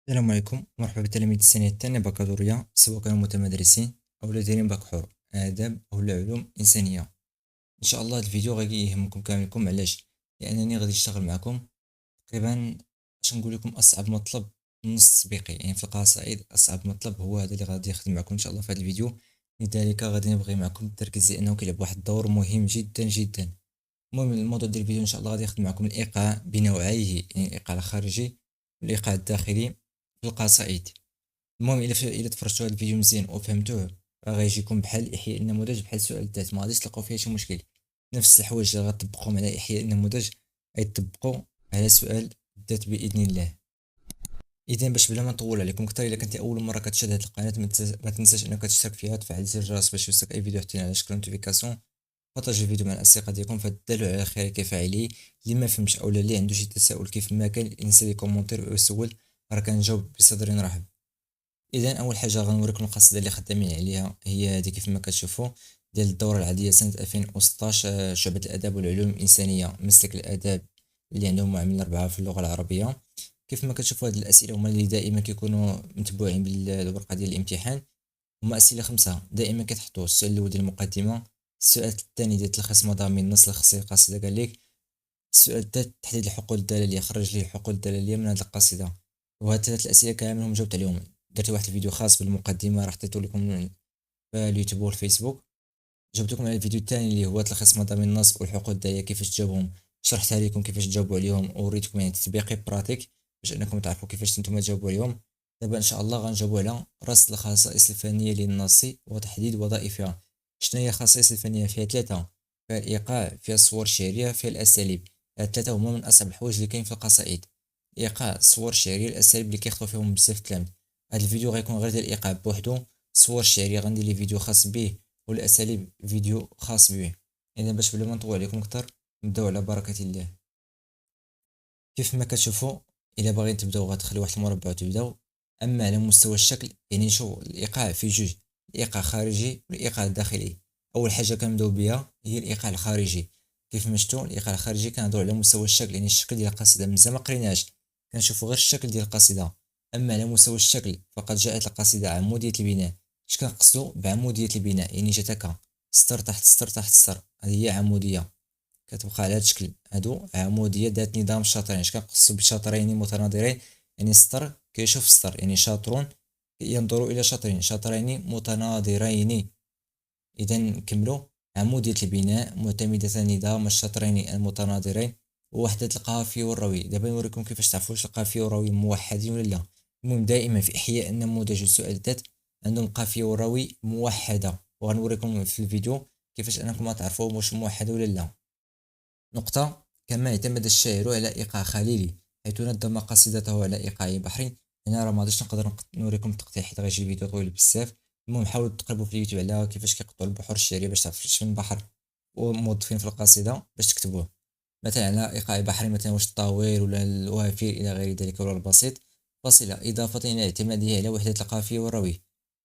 السلام عليكم، مرحبا بالتلاميذ السنة الثانية بكالوريا، سواء كانوا متمدرسين أو دايرين باك حر آداب أو علوم إنسانية. إن شاء الله هاد الفيديو غادي يهمكم كاملكم. علاش؟ لأنني غادي نشتغل معكم تقريبا. باش نقول لكم أصعب مطلب النص التطبيقي، يعني في القصائد أصعب مطلب هو هذا اللي غادي يخدم معكم إن شاء الله في هذا الفيديو. لذلك غادي نبغي معكم التركيز لأنه كيلعب واحد الدور مهم جدا جدا. المهم الموضوع ديال الفيديو إن شاء الله غادي يخدم معكم الإيقاع بنوعيه، يعني الإيقاع الخارجي والإيقاع الداخلي في القصائد. المهم الا تفرجتوا هذا الفيديو مزيان وفهمتوه، راه غيجيكم بحال احياء النموذج، بحال سؤال الذات، ما غاديش تلقاو فيها شي مشكل. نفس الحوايج اللي غتطبقوهم على احياء النموذج غيطبقوا على سؤال الذات باذن الله. اذا باش بلا ما نطول عليكم اكثر، الا كنتي اول مره كتشاهد هذه القناه ما تنساش انك تشترك فيها، تفعل زر الجرس باش يوصلك اي فيديو حتى على شكل نوتيفيكاسيون. بارطاجي الفيديو مع الاصدقاء ديالكم، فالدال على خير كفاعله. اللي ما فهمش او اللي عنده شي تساؤل كيف ما كان ينسى لي كومونتير ويسول، راه كنجاوب بصدر رحب. اذا اول حاجه غنوريكم القصيده اللي خدامين عليها، هي هذه كيف ما كتشوفوا، ديال الدوره العاديه سنه 2016، شعبة الاداب والعلوم الانسانيه، مسلك الاداب اللي عندهم معامل 4 في اللغه العربيه. كيف ما كتشوفوا هاد الاسئله هما اللي دائما كيكونوا متبوعين بالورقه ديال الامتحان. هما اسئله خمسه دائما كتحطوا. السؤال الاول ديال المقدمه، السؤال الثاني ديال تلخيص مضامين النص الخاص القصيده قال لك، السؤال الثالث تحديد الحقول الدلاليه، خرج لي الحقول الدلاليه من هذه القصيده. وهاد الثلاث الاسئله كاملهم جاوبت عليهم. درت واحد الفيديو خاص بالمقدمه، راه حطيته لكم في اليوتيوب والفيسبوك. جبت لكم على الفيديو الثاني اللي هو تلخيص مضامين النص والحقول الدلاليه كيفاش تجاوبهم، شرحتها لكم كيفاش تجاوبوا عليهم، ووريتكم يعني تطبيقي براتيك باش انكم تعرفوا كيفاش نتوما تجاوبوا عليهم. دابا ان شاء الله غنجاوبوا على رصد الخصائص الفنيه للنص وتحديد وظائفها. شنو هي الخصائص الفنيه؟ فيها ثلاثه: فيها الايقاع، فيها الصور الشعريه، فيها الاساليب. هاد الثلاثه هما من اصعب الحوايج اللي كاين في القصائد: الايقاع، الصور الشعريه، الاساليب اللي كيخطو فيهم بزاف التلاميذ. هاد الفيديو غيكون غير ديال الايقاع بوحدو. الصور الشعريه غندير ليه فيديو خاص به، والاساليب فيديو خاص به. اذا باش بلا ما نطول عليكم اكثر، نبداو على بركه الله. كيف ما كتشوفوا، الا باغيين تبداو غتخليو واحد المربع وتبداو. اما على مستوى الشكل، يعني نشوف الايقاع في جوج: الايقاع الخارجي والايقاع الداخلي. اول حاجه كنبداو بها هي الايقاع الخارجي. كيف ما شفتوا الايقاع الخارجي كنهضروا على مستوى الشكل، يعني الشكل ديال القصيده مازال ما قريناش، كنشوفوا غير الشكل ديال القصيده. اما على مستوى الشكل فقد جاءت القصيده عموديه البناء. اش كنقصدوا بعموديه البناء؟ يعني جات هكا سطر تحت سطر تحت سطر، هذه هي عموديه. كتبقى على هذا الشكل، هادو عموديه ذات نظام الشاطرين. اش كنقصدوا بشاطرين متناظرين؟ يعني سطر كيشوف سطر، يعني شاطرون ينظر الى شاطرين، شاطرين متناظرين. اذا نكملوا: عموديه البناء معتمده نظام الشاطرين المتناظرين، ووحده القافيه والروي. دابا نوريكم كيفاش تعرفوا واش القافيه والروي موحدين ولا لا. المهم دائما في احياء النموذج وسؤال الذات عندهم قافيه والروي موحده، وغنوريكم في الفيديو كيفاش انكم تعرفوا واش موحده ولا لا. نقطة: كما اعتمد الشاعر على إيقاع خليلي حيث نظم قصيدته على إيقاع بحري. هنا راه مغاديش نقدر نوريكم التقطيع حيت غيجي الفيديو طويل بزاف. المهم حاولوا تقلبوا في اليوتيوب على كيفاش كيقطعوا البحور الشعرية باش تعرف شنو البحر وموظفين في القصيدة باش تكتبوه. مثلا على إيقاع بحري، مثلا واش الطويل ولا الوافر إلى غير ذلك ولا البسيط. فاصلة: إضافة إلى اعتماده على وحدة القافية والروي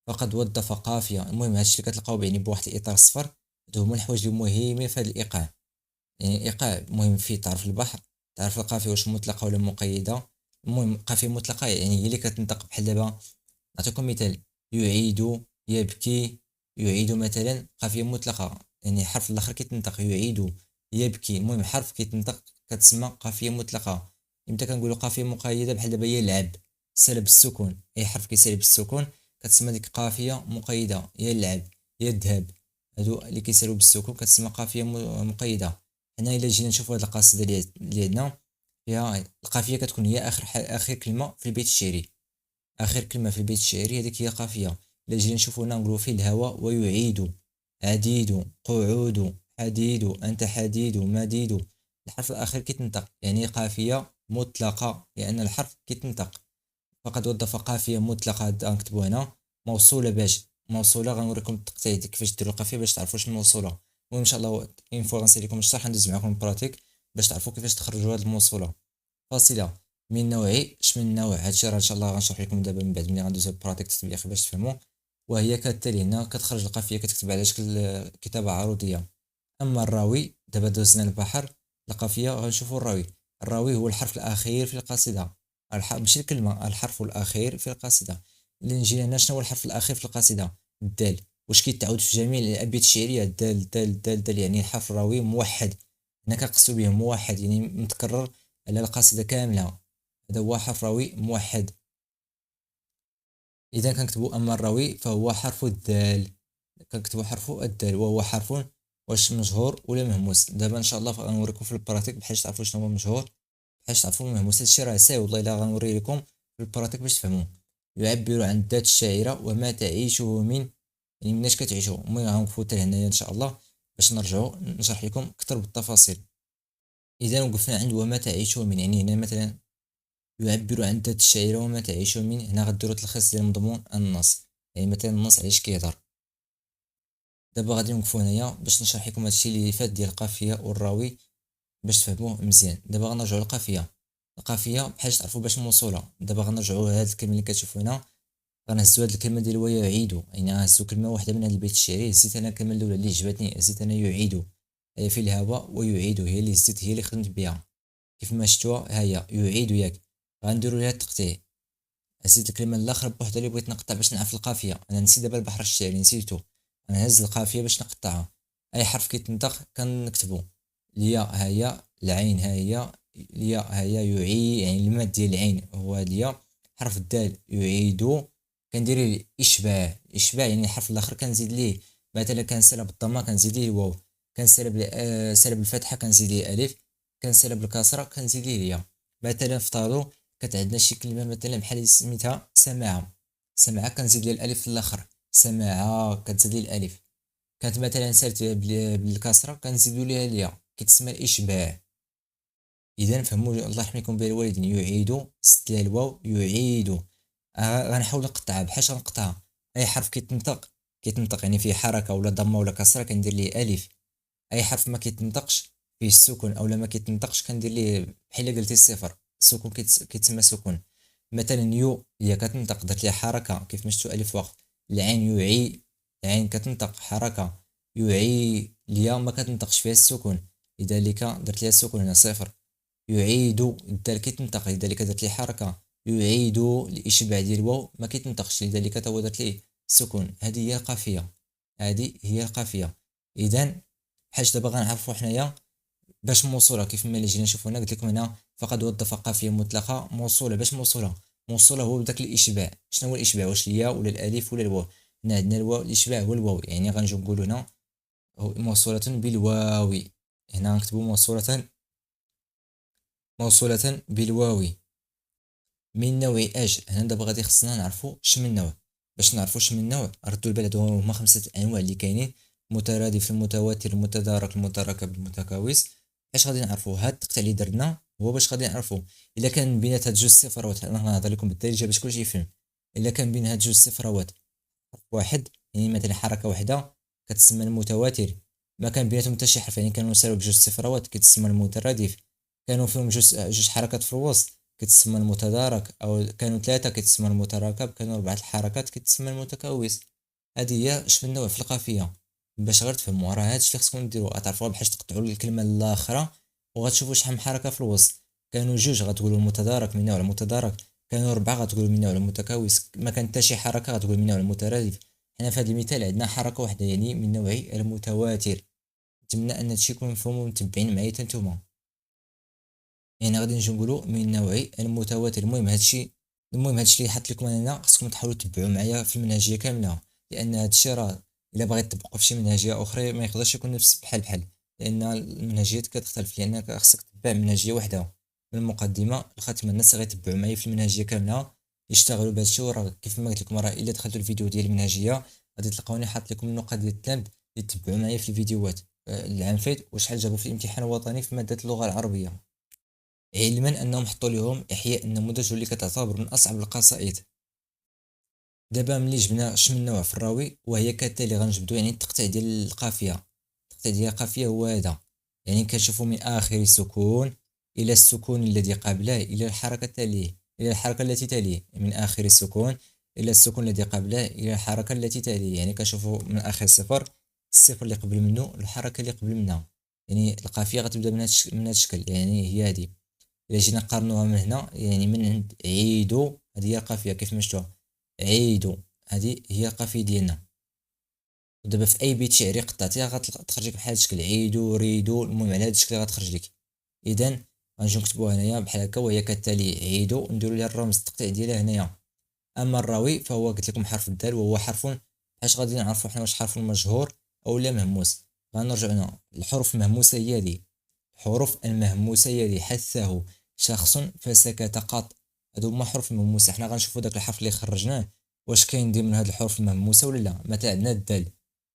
فقد وظف قافية. المهم هادشي اللي كتلقاو يعني بواحد الإطار صفر. هادو هما الحوايج المهمين في هاد الإيقاع. يعني ايقاع مهم فيه تعرف البحر، تعرف القافية واش مطلقة ولا مقيدة. المهم قافية مطلقة يعني هي اللي كتنطق. بحال دابا نعطيكم مثال: يعيد، يبكي، يعيد مثلا قافية مطلقة، يعني حرف الاخر كيتنطق. يعيد، يبكي، المهم حرف كيتنطق كتسمى قافية مطلقة. امتى كنقولوا قافية مقيدة؟ بحال دابا يلعب، سلب السكون، اي حرف كيسالب السكون كتسمى ديك قافية مقيدة. يلعب، يذهب، هادو اللي كيسالبوا بالسكون كتسمى قافية مقيدة. هنا الا جينا نشوفوا هاد القصيدة اللي عندنا فيها القافية كتكون هي اخر كلمة في البيت الشعري. اخر كلمه في البيت الشعري هذيك هي قافيه. الا جينا نشوفوا هنا نقولوا: في الهواء ويعيد، عديد، قعود، حديد، انت حديد، مديد. الحرف الاخير كيتنطق، يعني قافيه مطلقه لان الحرف كيتنطق. فقد وظف قافيه مطلقه نكتبوا هنا موصوله. باش موصوله غنوريكم التقطيع كيفاش ديروا القافيه باش تعرفوا شنو الموصوله. المهم ان شاء الله اين فوا غنسالي لكم الشرح ندوز معكم البراتيك باش تعرفوا كيفاش تخرجوا هذه الموصوله. فاصلة: من نوعي اش من نوع. هادشي راه ان شاء الله غنشرح لكم دابا من بعد ملي غندوزو البراتيك تطبيقي باش تفهموا. وهي كالتالي: هنا كتخرج القافيه كتكتب على شكل كتابه عروضيه. اما الراوي، دابا دوزنا البحر، القافيه غنشوفوا الراوي. الراوي هو الحرف الاخير في القصيده. ماشي الكلمة، الحرف الأخير في القصيدة. إلا نجي هنا، شنو هو الحرف الأخير في القصيدة؟ الدال. واش كيتعاود في جميع الأبيات الشعرية؟ الدال دال دال دال، يعني الحرف الراوي موحد. هنا كنقصدو به موحد، يعني متكرر على القصيدة كاملة. هذا هو حرف راوي موحد. إذا كنكتبو أما الراوي فهو حرف الدال. كنكتبو حرف الدال، وهو حرف واش مجهور ولا مهموس. دابا إن شاء الله غنوريكم في البراتيك بحاش تعرفوا شنو هو مجهور، بحاش تعرفوا مهموس. هادشي راه ساهل والله، إلا غنوري لكم في البراتيك باش تفهموا. يعبر عن الذات الشاعرة وما تعيشه من، يعني مناش كتعيشو. المهم غنوقفو حتى لهنايا إن شاء الله باش نرجعو نشرح لكم أكثر بالتفاصيل. إذا وقفنا عند وما تعيشه من، يعني هنا مثلا يعبر عن ذات الشاعرة وما تعيشه من، هنا غديرو تلخيص ديال مضمون النص. يعني مثلا النص علاش كيهضر. دابا غادي نوقفو هنايا باش نشرح لكم هادشي اللي فات ديال القافية والراوي باش تفهموه مزيان. دابا غنرجعو للقافية. القافية بحال تعرفوا باش موصولة. دابا غنرجعو لهاد الكلمة اللي كتشوفو هنا. غنهزو هاد الكلمة ديال ويعيد، يعني غنهزو كلمة واحدة من هاد البيت الشعري. هزيت انا الكلمة الأولى اللي عجبتني، هزيت انا يعيد. هي في الهواء ويعيد، هي اللي هزيت، هي اللي خدمت بها. كيف ما شفتوها ها هي يعيد ياك. غنديرو ليها التقطيع. هزيت الكلمة الآخرى بوحدها اللي بغيت نقطع باش نعرف القافية. أنا نسيت دابا البحر الشعري نسيتو. أنا هز القافية باش نقطعها. أي حرف كيتنطق كنكتبو. الياء ها هي، العين ها هي. الياء ها هي يعي، يعني الماد ديال العين هو الياء. حرف الدال يعيدو. كندير الإشباع. الإشباع يعني الحرف الآخر كنزيد ليه. مثلا كنسالب بالضمة كنزيد ليه الواو. كنسالب سالب الفتحة كنزيد ليه ألف. كنسالب الكسرة كنزيد ليه الياء. مثلا افترضوا كانت عندنا شي كلمة مثلا بحال سميتها سماعة. سماعة كنزيد ليها الألف في الآخر. سماعة كتزيد ليه الألف. كانت مثلا سالت بالكسرة كنزيدو ليها الياء، كيتسمى الإشباع. إذا فهموا الله يحميكم بها الوالدين. يعيدو زدت ليها الواو يعيدو. غنحاول نقطعها. بحاش غنقطعها؟ أي حرف كيتنطق يعني فيه حركة ولا ضمة ولا كسرة كندير ليه ألف. أي حرف ما كيتنطقش فيه السكون أولا ما كيتنطقش كندير ليه بحال قلتي الصفر. السكون كيتسمى سكون. مثلا يو هي كتنطق درت ليها حركة كيف ما شفتو ألف وقف. العين يعي، العين كتنطق حركة. يعي الياء ما كتنطقش فيها السكون، لذلك درت ليها السكون هنا صفر. يعيد الدال كيتنطق لذلك درت ليه حركة. يعيد الإشباع ديال الواو ما كيتنطقش لذلك تا هو درت ليه السكون. هذه هي القافية. هذه هي القافية. إذا بحاش دابا غنعرفو حنايا باش موصولة. كيف ما اللي جينا نشوفو هنا قلت لكم هنا فقد وظف قافية مطلقة موصولة. باش موصولة؟ موصولة هو بداك الإشباع. شنو هو الإشباع؟ واش الياء ولا الألف ولا الواو؟ هنا عندنا الواو. الإشباع هو الواو، يعني غنجيو نقولو هنا موصولة بالواو. هنا نكتبو موصولة بالواو. من نوع اش. هنا دابا غادي خصنا نعرفو شمن النوع. باش نعرفو شمن النوع ردوا البال. هادو هما 5 انواع اللي كاينين: مترادف، المتواتر، المتدارك، المتراكب، المتكاوس. اش غادي نعرفو؟ هاد التقطيع اللي درنا هو باش غادي نعرفو الا كان بينات هاد جوج صفروات. انا غنهضر لكم بالدارجه باش كلشي يفهم. الا كان بين هاد جوج صفروات حرف واحد، يعني مثلا حركه واحده، كتسمى المتواتر. ما كان بيناتهم حتى شي حرف، يعني كانوا سالوا بجوج صفروات، كيتسمى المترادف. كانوا فيهم جوج حركات في الوسط، كيتسمى المتدارك. او كانوا ثلاثه كيتسمى المتراكب. كانوا 4 الحركات كيتسمى المتكوس. هذه هي شمن النوع في القافيه. باش غير تفهموا راه هادشي اللي خصكم ديروا. غتعرفوا باش تقطعوا الكلمه الاخرى وغتشوفوا شحال من حركه في الوسط. كانوا جوج غتقولوا المتدارك من نوع المتدارك. كانوا 4 غتقولوا من نوع المتكوس. ما كان حتى شي حركه غتقول من نوع المترادف. حنا في هذا المثال عندنا حركه واحده، يعني من نوع المتواتر. نتمنى ان هادشي يكون مفهوم ومتبعين معايا حتى نتوما. يعني غادي نجي نقولوا من نوع المتواتر. المهم هادشي اللي حط لكم انا خصكم تحاولوا تتبعوا معايا في المنهجيه كامله، لان هادشي راه الا بغيت تطبقوا في شي منهجيه اخرى ما يقدرش يكون نفس بحال، لان المنهجيات كتختلف. لانك خصك تتبع منهجيه واحده من المقدمه لخاتمه. الناس غيتبعوا معايا في المنهجيه كامله يشتغلوا بهادشي. وراه كيف ما قلت لكم راه الا دخلتوا الفيديو ديال المنهجيه غادي تلقاوني حاط لكم النقط ديال التلامذ اللي تتبعوا معايا في الفيديوهات. العام فات وشحال جابوا في الامتحان الوطني في ماده اللغه العربيه، علما انهم حطوا لهم احياء النموذج واللي كتعتبر من اصعب القصائد. دابا ملي جبنا شمن النوع في الراوي وهي كالتالي. غنجبدو يعني التقطيع ديال القافيه. التقطيع ديال القافيه هو هذا، يعني كنشوفو من اخر السكون الى السكون الذي قبله الى الحركه التاليه الى الحركه التي تليه. من اخر السكون الى السكون الذي قبله الى الحركه التي تليه، يعني كنشوفو من اخر صفر الصفر اللي قبل منه الحركه اللي قبل منها. يعني القافيه غتبدا من هذا الشكل، يعني هي هذه. إلا جينا نقارنوها من هنا يعني من عند عيدو، هذه هي القافية كيف ما شفتوها، عيدو هذه هي القافية ديالنا. ودابا في اي بيت شعري قطعتيها غتخرج لك بحال هاد الشكل، عيدو ريدو، المهم على هاد الشكل غتخرج لك. اذا غنجيو نكتبوها هنايا بحال هكا وهي كتالي عيدو، نديرو ليها الرمز التقطيع ديالها هنايا. اما الراوي فهو قلت لكم حرف الدال، وهو حرف باش غادي نعرفوا حنا واش حرف مجهور او لا مهموس. غنرجعوا هنا الحروف المهموسه هي هذه، الحروف المهموسه هي هذه، حثه شخص فسكت قط، هادو هما حروف مهموسه. حنا غنشوفوا داك الحرف اللي خرجناه واش كاين ضمن هاد الحروف المهموسه ولا لا. مثلا عندنا الدال،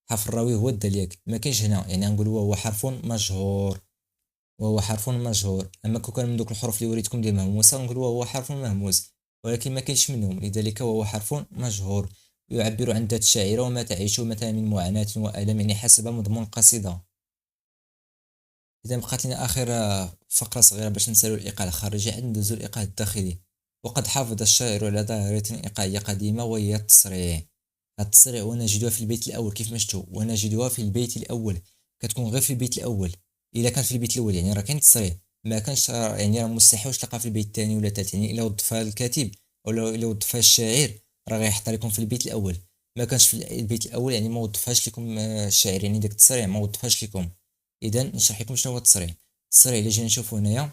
حرف الراوي هو الدال ياك، ما كاينش هنا، يعني غنقول هو حرف مجهور، وهو حرف مجهور. اما كون كان من دوك الحروف اللي وريتكم ديال مهموسه نقول هو حرف مهموس، ولكن ما كاينش منهم، لذلك وهو حرف مجهور. يعبر عن ذات الشاعر وما تعيشه مثلا من معاناة وألم، يعني حسب مضمون القصيدة. إذا بقات لنا آخر فقرة صغيرة باش نسالو الإيقاع الخارجي، عاد ندوزو الإيقاع الداخلي. وقد حافظ الشاعر على ظاهرة إيقاعية قديمة وهي التصريع. التصريع ونجدها في البيت الأول كيف ما شفتوا، ونجدها في البيت الأول، كتكون غير في البيت الأول. إلا كان في البيت الأول يعني راه كاين تصريع، ما كانش يعني راه مستحيل واش تلقى في البيت الثاني ولا الثالث. يعني إلا وظفها الكاتب ولا إلا وظفها الشاعر راه غيحطها لكم في البيت الأول. ما كانش في البيت الأول يعني ما وظفهاش لكم الشاعر، يعني داك التصريع ما وظفهاش لكم. اذا نشرح لكم شنو هو التصريع. التصريع اللي جينا نشوفوا هنايا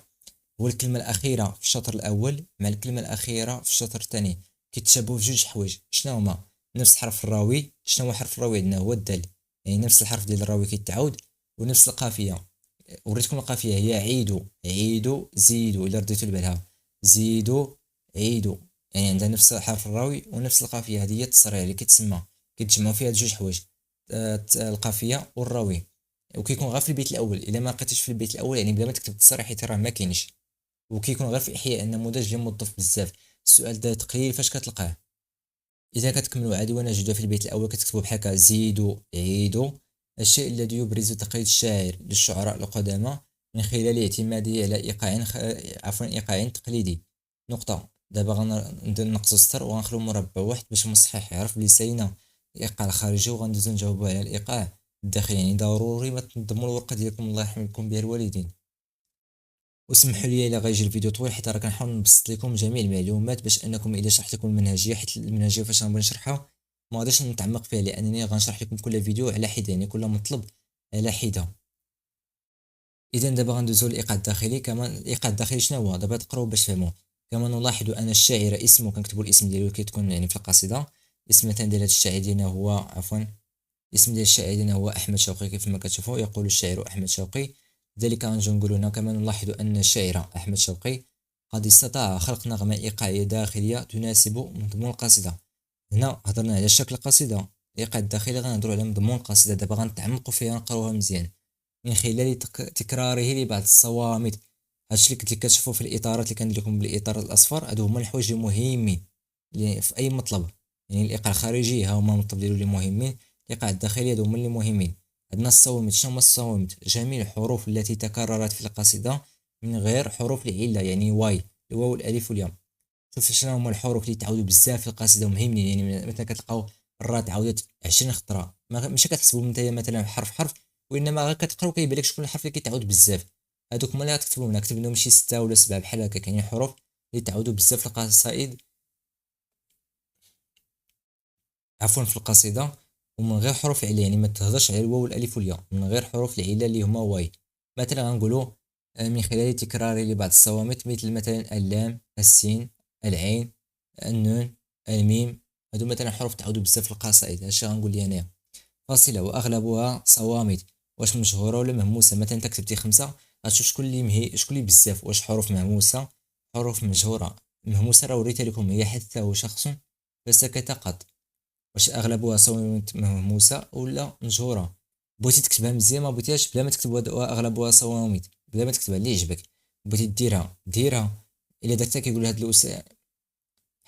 هو الكلمه الاخيره في الشطر الاول مع الكلمه الاخيره في الشطر الثاني، كيتشابهوا في جوج حوايج. شنو هما؟ نفس حرف الراوي. شنو هو حرف الراوي عندنا؟ هو الدال، يعني نفس الحرف ديال الراوي كيتعاود، ونفس القافيه. وريتكم القافيه هي عيدوا عيدوا زيدوا، الا رديتوا لبالها زيدوا عيدوا، يعني عندها نفس حرف الراوي ونفس القافيه. هذه هي التصريع اللي كيتسمى، كيتجمعوا فيها جوج حوايج، القافيه والراوي. وكيكون غير في البيت الاول. الا ما لقيتيش في البيت الاول يعني بلا ما تكتب التصريح حيت راه ما كاينش. وكيكون غير في احياء النموذج اللي موظف بزاف. السؤال ده تقليل فاش كتلقاه. اذا كتكملوا عادي ونجدوا في البيت الاول كتكتبوا بحال هكا زيدوا عيدوا. الشيء الذي يبرز تقليد الشاعر للشعراء القدامى من خلال اعتماده على ايقاع عفوا ايقاع تقليدي. نقطه. دابا غنقصوا سطر وغنخلو مربع واحد باش المصحح يعرف بلي سالينا الايقاع الخارجي، وغندوزو نجاوبوا على الايقاع الداخلي. يعني ضروري ما تنظموا الورقه ديالكم الله يرحمكم بها الوالدين. وسمحوا لي الا غيجي الفيديو طويل حيت راه كنحاول نبسط لكم جميع المعلومات باش انكم اذا شرحت لكم المنهجيه، حيت المنهجيه فاش غنبغي نشرحها ما غاديش نتعمق فيها لانني غنشرح لكم كل فيديو على حده، يعني كل مطلب على حده. اذا دابا غندوزو للايقاع الداخلي. كمان الايقاع الداخلي شنو هو؟ دابا تقراو باش تفهموا. كما نلاحظ ان الشاعر اسمه، كنكتبوا الاسم ديالو كتكون يعني في القصيده. اسم مثلا ديال هذا الشاعر ديالنا هو عفوا الاسم ديال الشاعر ديالنا هو احمد شوقي. كيف ما كتشوفوا يقول الشاعر احمد شوقي. ذلك غنجيو نقولوا هنا كما نلاحظ ان الشاعر احمد شوقي قد استطاع خلق نغمه ايقاعيه داخليه تناسب مضمون القصيده. هنا هضرنا على شكل القصيده، الايقاع الداخلي غنهضروا على مضمون القصيده. دابا غنتعمقوا فيها نقراوها مزيان من خلال تكراره لبعض الصوامت. هادشي اللي كنت كتشوفوا في الاطارات اللي كندير لكم بالاطار الاصفر، هادو هما الحوايج المهمين اللي في اي مطلب. يعني الايقاع الخارجي ها هما المطلب ديالو اللي مهمين، الايقاع الداخلي هادو هما اللي مهمين. عندنا الصوامت. شنو هما الصوامت؟ جميع الحروف التي تكررت في القصيده من غير حروف العله، يعني واي الواو الالف والياء. شوف شنو هما الحروف اللي تعاودوا بزاف في القصيده ومهمين. يعني مثلا كتلقاو الراء تعاودت 20 خطره، ماشي كتحسبوا نتايا مثلا حرف حرف، وانما غير كتقراو كيبان لك شكون الحرف اللي كيتعاود بزاف. هادوك هما اللي غتكتبوا هنا. كتب لهم شي 6 ولا 7 بحال هكا. كاينين حروف اللي تعاودوا بزاف في القصائد، عفوا في القصيده، ومن غير حروف العله. يعني ما تهضرش على الواو والالف والياء، من غير حروف العله اللي هما واي. مثلا غنقولوا من خلال تكرار لبعض الصوامت مثلا اللام السين العين النون الميم. هادو مثلا حروف تعاودوا بزاف في القصائد. هادشي غنقول لي انايا. فاصله واغلبها صوامت. واش مشهوره ولا مهموسه؟ مثلا انت كتبتي 5 غتشوف شكون اللي شكون اللي بزاف، واش حروف مهموسه حروف مشهوره. مهموسه راه وريتها لكم هي حثه شخص فسكت قط. واش اغلبها صوامت مهموسه ولا مشهوره؟ بغيتي تكتبها مزيان ما بغيتيهاش بلا ما تكتب اغلبها صوامت، بلا ما تكتبها اللي يعجبك. بغيتي ديرها ديرها. الا درتها كيقول هاد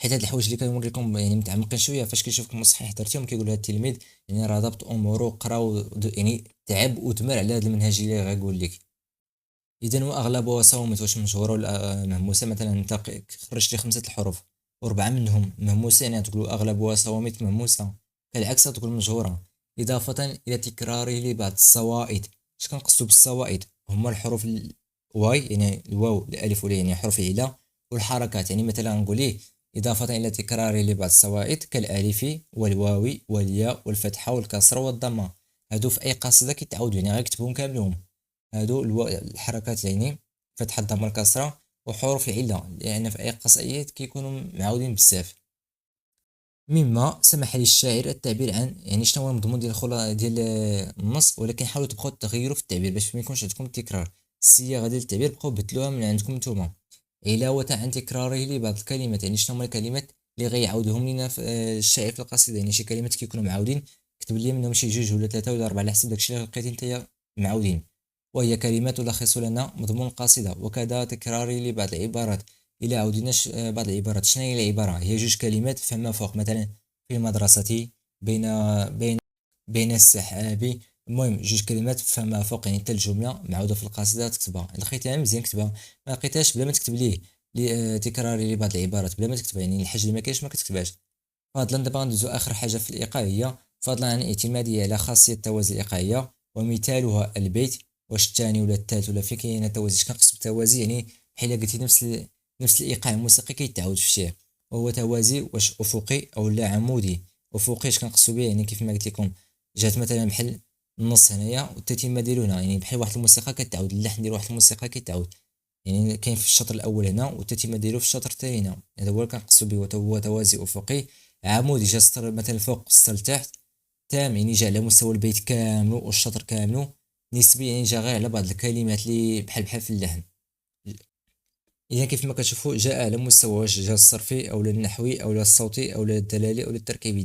حيت هاد الحوايج اللي كنوري لكم يعني متعمقين شويه. فاش كيشوفك المصحح درتيهم كيقول هاد التلميذ يعني راه ضبط اموره قرا يعني تعب وتمر على هاد المنهج اللي غيقول لك. اذا واغلبها صومت. واش مشهوره ولا مهموسه؟ مثلا انت خرجت لي 5 الحروف واربعه منهم مهموسه، يعني تقول اغلبها صوامت مهموسه. كالعكس تقول مشهوره. اضافه الى تكراره لبعض الصوائد. اش كنقصدوا بالصوائد؟ هما الحروف واي يعني الواو الالف والياء يعني حروف العله، والحركات يعني مثلا نقول ليه إضافة إلى تكرار لبعض الصوائت كالألف والواو والياء والفتحة والكسرة والضمة. هادو في أي قصيدة كيتعاودو يعني غير كتبهم كاملهم. هادو الحركات يعني فتحة الضمة الكسرة وحروف العلة، لأن في أي قصائد كيكونوا معاودين بزاف. مما سمح للشاعر التعبير عن يعني شنو هو المضمون ديال ديال النص، ولكن حاولوا تبقاو تغيروا في التعبير باش ما يكونش عندكم تكرار. الصياغه ديال التعبير بقاو بدلوها من عندكم نتوما. علاوه عن تكراره لبعض الكلمات، يعني شنو هما الكلمات اللي غيعاودوهم لينا في الشاعر في القصيده، يعني شي كلمات كيكونوا معاودين كتب لي منهم شي جوج ولا ثلاثه ولا اربعه على حسب داكشي اللي لقيتي نتايا معاودين. وهي كلمات تلخص لنا مضمون القصيده، وكذا تكراري لبعض العبارات. الى عاودناش بعض العبارات، شنو هي العباره؟ هي جوج كلمات فما فوق، مثلا في المدرسة، بين بين بين السحاب. المهم جوج كلمات فما فوق، يعني حتى الجملة معودة في القصيدة تكتبها. لقيتها مزيان كتبها، ما لقيتهاش بلا ما تكتب ليه تكراري لبعض العبارات بلا ما تكتبها، يعني الحاجة اللي ما كاينش ما كتكتبهاش. فضلا دابا غندوزو آخر حاجة في الإيقاعية، فضلا عن الاعتمادية على خاصية التوازي الإيقاعية، ومثالها البيت. واش الثاني ولا الثالث ولا فين كاين توازي؟ اش كنقصد بالتوازي؟ يعني بحال قلتي نفس الإيقاع الموسيقي كيتعاود في الشعر. وهو توازي واش أفقي أو لا عمودي. أفقي اش كنقصدو بيه؟ يعني كيف ما قلت لكم، جات مثلا بحال النص هنايا والتتمة ديالو هنا، يعني بحال واحد الموسيقى كتعاود، اللحن ديال واحد الموسيقى كيتعاود، يعني كاين في الشطر الاول هنا والتتمه ديالو في الشطر الثاني هنا. هذا هو اللي كنقصدو به، هو توازي افقي. عمودي جا السطر مثلا الفوق السطر لتحت. تام يعني جا على مستوى البيت كامل والشطر كامل. نسبي يعني جا غير على بعض الكلمات اللي بحال في اللحن. اذا كيف ما كتشوفوا جاء على مستوى واش جا الصرفي او النحوي او الصوتي او الدلالي او التركيبي.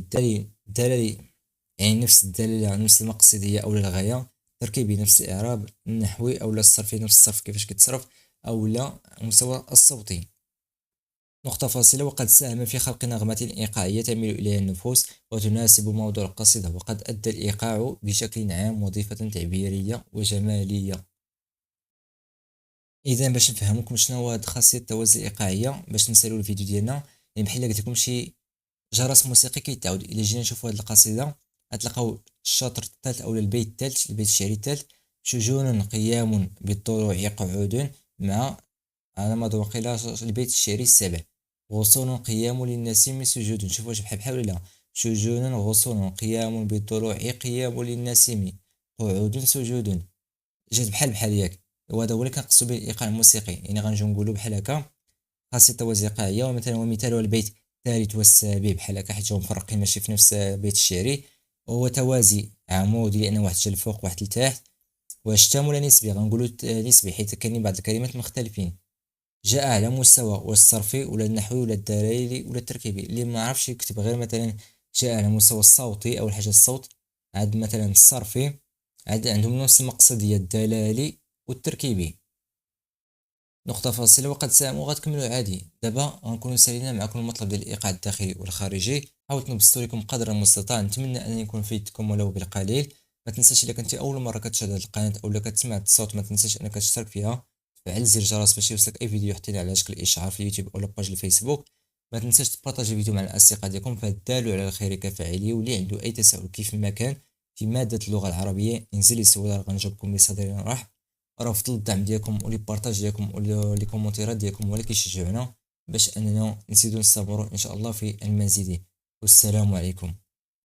الدلالي يعني نفس الدلالة نفس المقصدية او الغاية. تركيبي نفس الاعراب. النحوي او الصرفي نفس الصرف كيفاش كيتصرف، او لا المستوى الصوتي. نقطة فاصلة: وقد ساهم في خلق نغمة إيقاعية تميل إليها النفوس وتناسب موضوع القصيدة، وقد أدى الإيقاع بشكل عام وظيفة تعبيرية وجمالية. إذا باش نفهمكم شنو هو هاد خاصية التوازي الإيقاعية، باش نسالو الفيديو ديالنا، يعني بحال قلت لكم شي جرس موسيقي كيتعاود. إلا جينا نشوفو هاد القصيدة غتلقاو الشطر الثالث أو البيت الثالث، البيت الشعري الثالث: شجون قيام بالضلوع قعود مع، على ما ذوق إلى البيت الشعري السابع: غصون قيام للنسيم سجود. شوفوا واش بحال بحال ولا؟ شجون غصون قيام بالضلوع قيام للنسيم قعود سجود. جات بحال بحال ياك. وهذا هو اللي كنقصدو به الايقاع الموسيقي، يعني غنجيو نقولو بحال هكا خاصية التوازي الإيقاعية. ومثلا ومثال البيت الثالث والسابع بحال هكا، حيت هما مفرقين ماشي في نفس البيت الشعري. وهو توازي عمودي لأن واحد جا الفوق واحد لتحت. واشتمل نسبي، غنقولو نسبي حيت كاينين بعض الكلمات مختلفين. جاء على مستوى والصرفي ولا النحوي ولا الدلالي ولا التركيبي. اللي ما عرفش يكتب غير مثلا جاء على مستوى الصوتي او الحاجه الصوت، عاد مثلا الصرفي، عاد عندهم نفس المقصديه الدلالي والتركيبي. نقطه فاصله: وقد ساهموا غتكملوا عادي. دابا غنكونوا سالينا معكم المطلب ديال الايقاع الداخلي والخارجي. حاولت نبسطو لكم قدر المستطاع، نتمنى انني نكون فيدتكم ولو بالقليل. ما تنساش الا كنتي اول مره كتشاهد هذه القناه او لا كتسمع الصوت، ما تنساش انك تشترك فيها، فعل زر الجرس باش يوصلك اي فيديو يحطيني على شكل اشعار في اليوتيوب او لاباج الفيسبوك. ما تنساش تبارطاجي الفيديو مع الاصدقاء ديالكم، فالدال على الخير كفاعله. واللي عنده اي تساؤل كيف ما كان في ماده اللغه العربيه ينزل يسول، غنجاوبكم بصدر رحب. راه فضل الدعم ديالكم ولي بارطاج ديالكم ولي كومونتيرات ديالكم هو اللي كيشجعونا باش اننا نزيدو نستمروا ان شاء الله في المزيد. والسلام عليكم.